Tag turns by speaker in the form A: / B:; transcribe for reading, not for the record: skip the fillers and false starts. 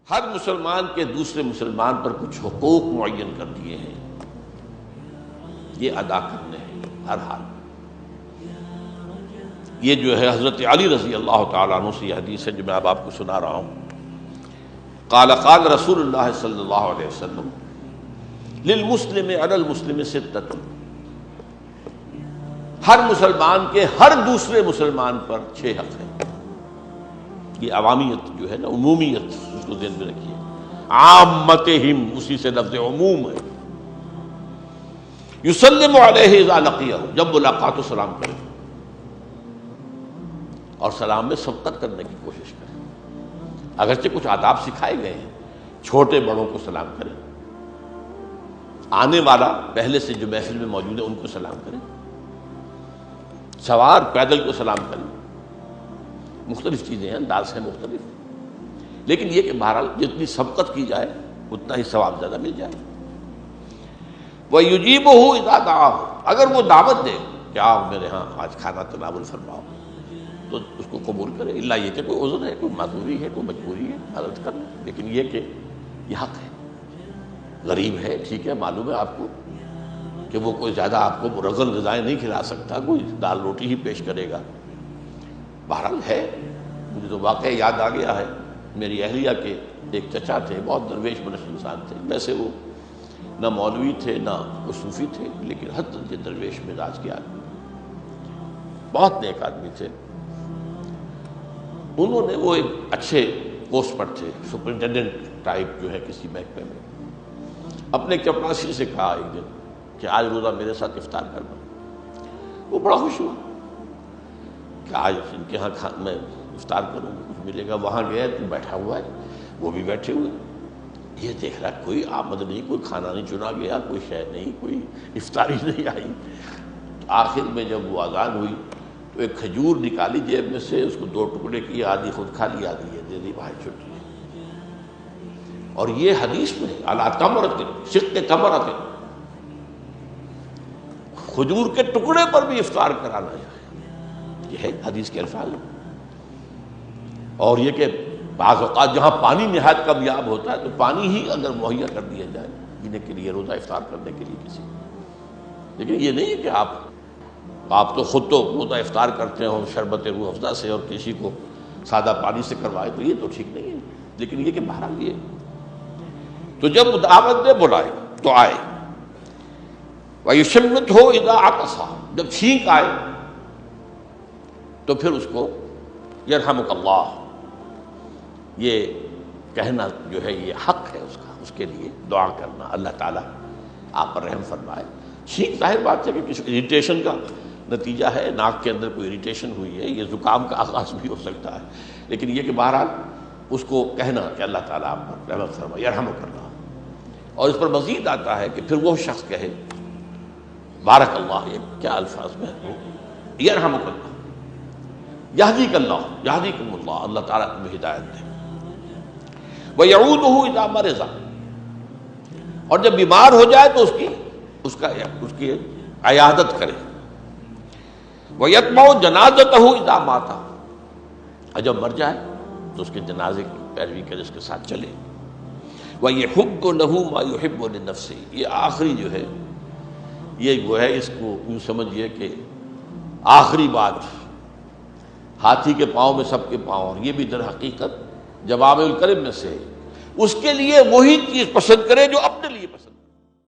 A: ہر مسلمان کے دوسرے مسلمان پر کچھ حقوق معین کر دیے ہیں، یہ ادا کرنے ہیں ہر حال۔ یہ جو ہے حضرت علی رضی اللہ تعالیٰ عنہ سے یہ حدیث ہے جو میں اب آپ کو سنا رہا ہوں۔ قال قال رسول اللہ صلی اللہ علیہ وسلم للمسلم علی المسلم ستۃ، ہر مسلمان کے ہر دوسرے مسلمان پر 6 حق ہیں۔ یہ عوامیت جو ہے نا، عمومیت، اس کو ذہن میں رکھیے، عامتہم اسی سے لفظ عموم ہے۔ یسلم علیہ اذا لقیہ، جب ملاقات ہو سلام کرے اور سلام میں سبقت کرنے کی کوشش کرے۔ اگرچہ کچھ آداب سکھائے گئے ہیں، چھوٹے بڑوں کو سلام کرے، آنے والا پہلے سے جو محفل میں موجود ہے ان کو سلام کرے، سوار پیدل کو سلام کرے، مختلف چیزیں ہیں، انداز ہیں مختلف، لیکن یہ کہ بہرحال جتنی سبقت کی جائے اتنا ہی ثواب زیادہ مل جائے۔ وَيُجِيبُهُ إِذَا دَعَاهُ، اگر وہ دعوت دے کہ آؤ میرے ہاں آج کھانا تناول فرماؤ تو اس کو قبول کرے، الا یہ کہ کوئی عذر ہے، کوئی معذوری ہے، کوئی مجبوری ہے، حضرت کر لیں، لیکن یہ کہ یہ حق ہے۔ غریب ہے، ٹھیک ہے، معلوم ہے آپ کو کہ وہ کوئی زیادہ آپ کو رغل غذائیں نہیں کھلا سکتا، کوئی دال روٹی ہی پیش کرے گا، بہرحال ہے۔ مجھے تو واقعہ یاد آ گیا ہے، میری اہلیہ کے ایک چچا تھے، بہت درویش منش انسان تھے، ویسے وہ نہ مولوی تھے نہ وہ صوفی تھے، لیکن حد درجے درویش مزاج کے آدمی، بہت نیک آدمی تھے۔ انہوں نے وہ ایک اچھے پوسٹ پر تھے، سپرنٹینڈنٹ ٹائپ جو ہے کسی محکمے میں، اپنے چپراسی سے کہا ایک دن کہ آج روزہ میرے ساتھ افطار کرنا۔ وہ بڑا خوش ہوا کہ آج ان کے ہاں میں افطار کروں گا، کچھ ملے گا۔ وہاں گیا تو بیٹھا ہوا ہے، وہ بھی بیٹھے ہوئے، یہ دیکھ رہا کوئی آمد نہیں، کوئی کھانا نہیں چنا گیا، کوئی شے نہیں، کوئی افطاری نہیں آئی۔ تو آخر میں جب وہ اذان ہوئی تو ایک کھجور نکالی جیب میں سے، اس کو 2 ٹکڑے کیے، آدھی خود کھا لی، آدھی یہ دے دی، بھائی چھٹی۔ اور یہ حدیث میں علی تمرۃ شق تمرۃ، کھجور کے ٹکڑے پر بھی افطار کرانا جائے، یہ ہے حدیث کے الفاظ۔ اور یہ کہ بعض اوقات جہاں پانی نہایت کمیاب ہوتا ہے تو پانی ہی اگر مہیا کر دیا جائے پینے کے لیے، روزہ افطار کرنے کے لیے کسی، لیکن یہ نہیں ہے کہ آپ تو خود تو روزہ افطار کرتے ہو شربت روح افزا سے اور کسی کو سادہ پانی سے کروائے، تو یہ تو ٹھیک نہیں ہے۔ لیکن یہ کہ بہرحال یہ تو جب دعوت دے بلائے تو آئے۔ وَيُشَمِّتْهُ إِذَا عَطَسَ، جب چھینک آئے تو پھر اس کو یرحمک اللہ، یہ کہنا جو ہے یہ حق ہے اس کا، اس کے لیے دعا کرنا، اللہ تعالیٰ آپ پر رحم فرمائے۔ چھینک ظاہر بات ہے کہ کسی اریٹیشن کا نتیجہ ہے، ناک کے اندر کوئی اریٹیشن ہوئی ہے، یہ زکام کا آغاز بھی ہو سکتا ہے، لیکن یہ کہ بہرحال اس کو کہنا کہ اللہ تعالیٰ آپ پر رحمت فرمائے، یرحمک اللہ۔ اور اس پر مزید آتا ہے کہ پھر وہ شخص کہے بارک اللہ، یہ کیا الفاظ میں ہے، یرحمک اللہ، یہدیک اللہ، یہدیکم اللہ، اللہ تعالیٰ تمہیں ہدایت دے۔ وَيَعُودُهُ إِذَا مَرِضَ، اور جب بیمار ہو جائے تو اس کی عیادت کرے۔ وَيَتْبَعُ جَنَازَتَهُ إِذَا مَاتَ، اور جب مر جائے تو اس کے جنازے کی پیروی کرے، اس کے ساتھ چلے۔ وَيَحُبُّ لَهُ مَا يُحِبُّ لِنَفْسِهِ، یہ آخری جو ہے یہ وہ ہے، اس کو یوں سمجھیے کہ آخری بات، ہاتھی کے پاؤں میں سب کے پاؤں، اور یہ بھی در حقیقت جوامع الکلم میں سے، اس کے لیے وہی چیز پسند کرے جو اپنے لیے